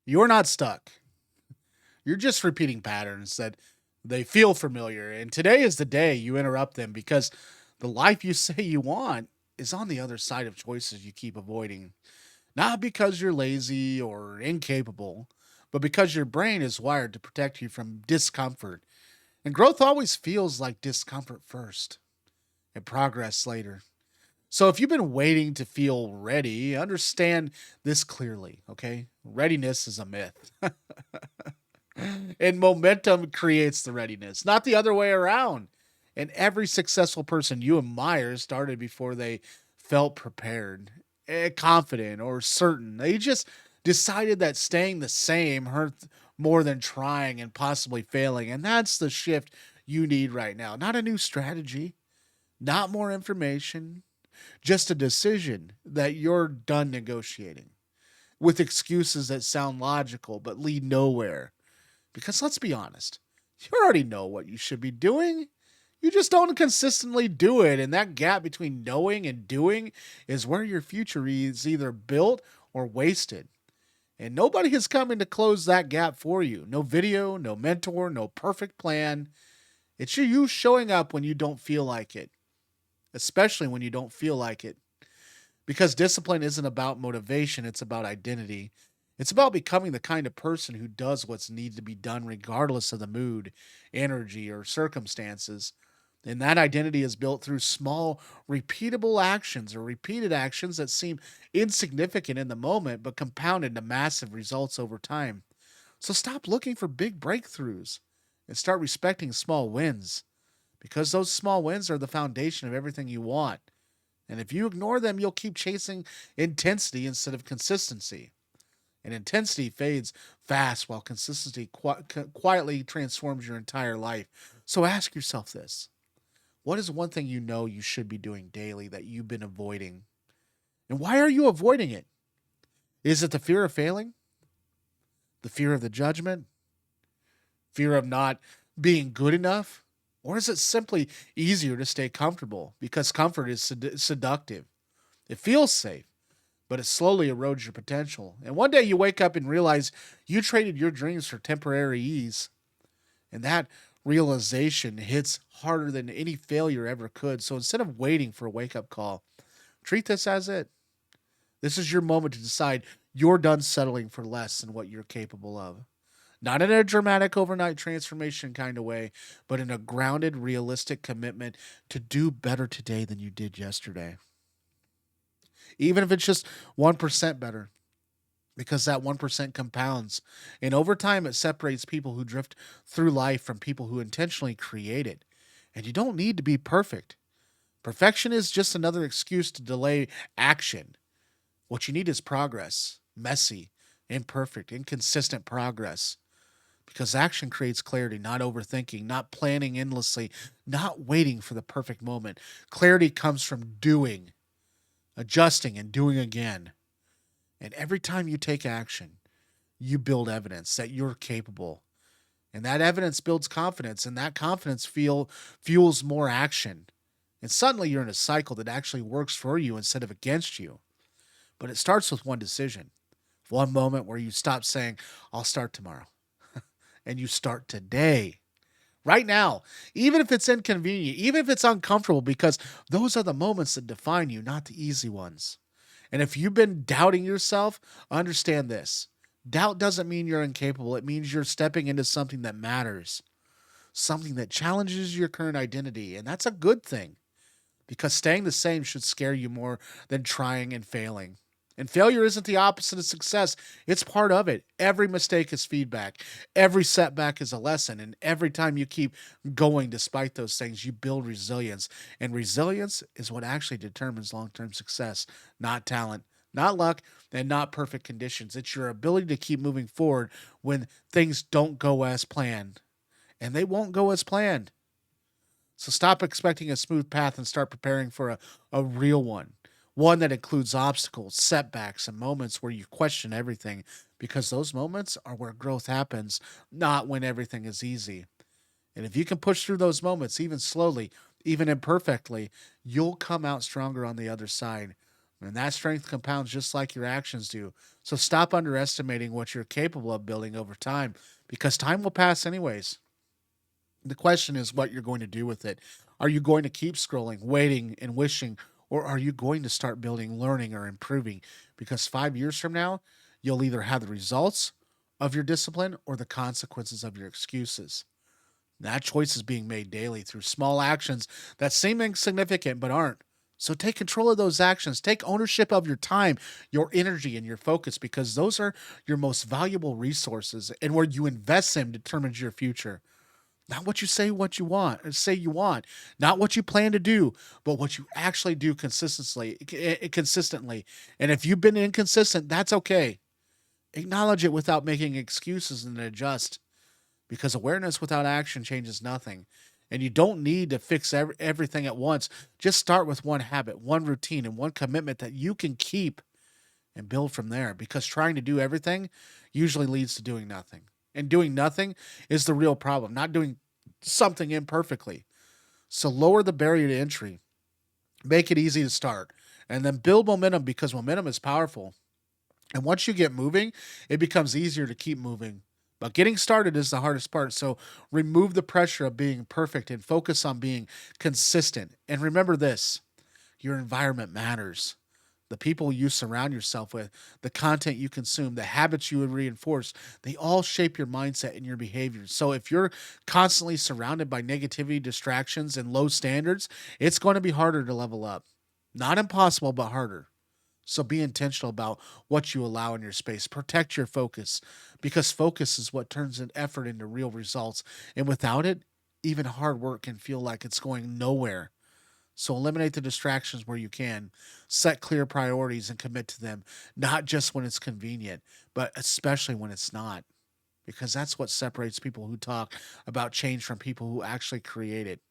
You're not stuck. You're just repeating patterns that they feel familiar. And today is the day you interrupt them because the life you say you want is on the other side of choices you keep avoiding. Not because you're lazy or incapable, but because your brain is wired to protect you from discomfort. And growth always feels like discomfort first and progress later. So if you've been waiting to feel ready, understand this clearly, okay? Readiness is a myth. And momentum creates the readiness, not the other way around. And every successful person you admire started before they felt prepared, confident, or certain. They just decided that staying the same hurt more than trying and possibly failing. And that's the shift you need right now. Not a new strategy, not more information, just a decision that you're done negotiating with excuses that sound logical but lead nowhere. Because let's be honest, you already know what you should be doing. You just don't consistently do it. And that gap between knowing and doing is where your future is either built or wasted. And nobody is coming to close that gap for you. No video, no mentor, no perfect plan. It's you showing up when you don't feel like it, especially when you don't feel like it. Because discipline isn't about motivation, it's about identity. It's about becoming the kind of person who does what's needed to be done regardless of the mood, energy, or circumstances. And that identity is built through small, repeatable actions or repeated actions that seem insignificant in the moment but compound into massive results over time. So stop looking for big breakthroughs and start respecting small wins because those small wins are the foundation of everything you want. And if you ignore them, you'll keep chasing intensity instead of consistency. And intensity fades fast while consistency quietly transforms your entire life. So ask yourself this: what is one thing you know you should be doing daily that you've been avoiding? And why are you avoiding it? Is it the fear of failing? The fear of the judgment? Fear of not being good enough? Or is it simply easier to stay comfortable because comfort is seductive? It feels safe, but it slowly erodes your potential. And one day you wake up and realize you traded your dreams for temporary ease. And that realization hits harder than any failure ever could. So instead of waiting for a wake up call, treat this as it. This is your moment to decide you're done settling for less than what you're capable of. Not in a dramatic overnight transformation kind of way, but in a grounded, realistic commitment to do better today than you did yesterday. Even if it's just 1% better, because that 1% compounds. And over time, it separates people who drift through life from people who intentionally create it. And you don't need to be perfect. Perfection is just another excuse to delay action. What you need is progress, messy, imperfect, inconsistent progress. Because action creates clarity, not overthinking, not planning endlessly, not waiting for the perfect moment. Clarity comes from doing, adjusting, and doing again. And every time you take action, you build evidence that you're capable. And that evidence builds confidence, and that confidence fuels more action. And suddenly you're in a cycle that actually works for you instead of against you. But it starts with one decision, one moment where you stop saying, I'll start tomorrow, and you start today. Right now, even if it's inconvenient, even if it's uncomfortable, because those are the moments that define you, not the easy ones. And if you've been doubting yourself, understand this: doubt doesn't mean you're incapable, it means you're stepping into something that matters, something that challenges your current identity. And that's a good thing because staying the same should scare you more than trying and failing. And failure isn't the opposite of success, it's part of it. Every mistake is feedback, every setback is a lesson. And every time you keep going despite those things, you build resilience. And resilience is what actually determines long term success, not talent. Not luck and not perfect conditions. It's your ability to keep moving forward when things don't go as planned. And they won't go as planned. So stop expecting a smooth path and start preparing for a real one. One that includes obstacles, setbacks, and moments where you question everything, because those moments are where growth happens, not when everything is easy. And if you can push through those moments, even slowly, even imperfectly, you'll come out stronger on the other side. And that strength compounds just like your actions do. So stop underestimating what you're capable of building over time because time will pass anyways. The question is what you're going to do with it. Are you going to keep scrolling, waiting, and wishing, or are you going to start building, learning, or improving? Because 5 years from now, you'll either have the results of your discipline or the consequences of your excuses. That choice is being made daily through small actions that seem insignificant but aren't. So take control of those actions. Take ownership of your time, your energy, and your focus because those are your most valuable resources. And where you invest them determines your future. Not what you say what you want and say you want, not what you plan to do, but what you actually do consistently. And if you've been inconsistent, that's okay. Acknowledge it without making excuses and adjust because awareness without action changes nothing. And you don't need to fix everything at once. Just start with one habit, one routine, and one commitment that you can keep and build from there because trying to do everything usually leads to doing nothing. And doing nothing is the real problem, not doing something imperfectly. So lower the barrier to entry, make it easy to start, and then build momentum because momentum is powerful. And once you get moving, it becomes easier to keep moving. But getting started is the hardest part. So remove the pressure of being perfect and focus on being consistent. And remember this, your environment matters. The people you surround yourself with, the content you consume, the habits you reinforce, they all shape your mindset and your behavior. So if you're constantly surrounded by negativity, distractions, and low standards, it's going to be harder to level up. Not impossible, but harder. So be intentional about what you allow in your space. Protect your focus because focus is what turns an effort into real results. And without it, even hard work can feel like it's going nowhere. So eliminate the distractions where you can. Set clear priorities and commit to them, not just when it's convenient, but especially when it's not. Because that's what separates people who talk about change from people who actually create it.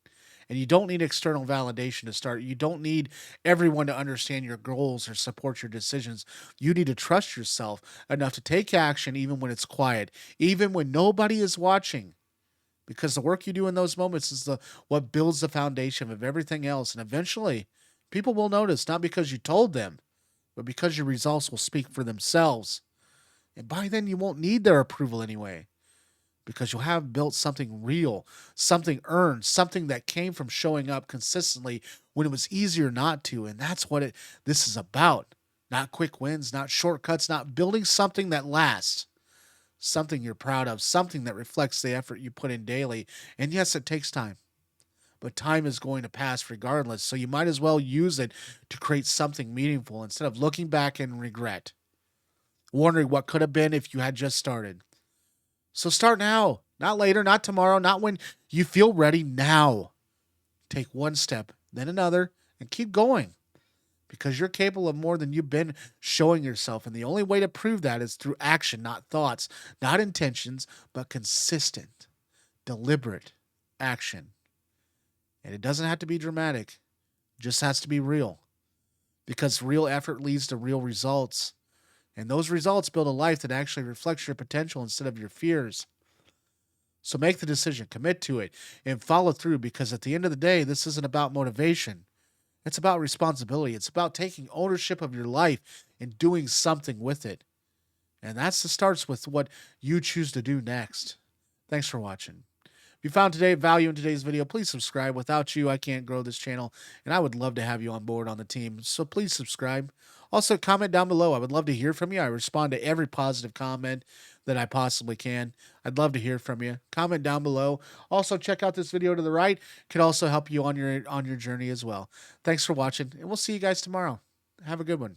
And you don't need external validation to start. You don't need everyone to understand your goals or support your decisions. You need to trust yourself enough to take action even when it's quiet, even when nobody is watching. Because the work you do in those moments is the what builds the foundation of everything else. And eventually, people will notice not because you told them, but because your results will speak for themselves. And by then, you won't need their approval anyway because you'll have built something real, something earned, something that came from showing up consistently when it was easier not to. And that's what this is about. Not quick wins, not shortcuts, not building something that lasts, something you're proud of, something that reflects the effort you put in daily. And yes, it takes time, but time is going to pass regardless. So you might as well use it to create something meaningful instead of looking back in regret, wondering what could have been if you had just started. So start now, not later, not tomorrow, not when you feel ready. Now. Take one step, then another, and keep going because you're capable of more than you've been showing yourself. And the only way to prove that is through action, not thoughts, not intentions, but consistent, deliberate action. And it doesn't have to be dramatic, it just has to be real because real effort leads to real results. And those results build a life that actually reflects your potential instead of your fears. So make the decision, commit to it, and follow through because at the end of the day, this isn't about motivation. It's about responsibility. It's about taking ownership of your life and doing something with it. And that's the starts with what you choose to do next. Thanks for watching. If you found today value in today's video, please subscribe. Without you, I can't grow this channel, and I would love to have you on board on the team. So please subscribe. Also, comment down below. I would love to hear from you. I respond to every positive comment that I possibly can. I'd love to hear from you. Comment down below. Also, check out this video to the right. It could also help you on your journey as well. Thanks for watching, and we'll see you guys tomorrow. Have a good one.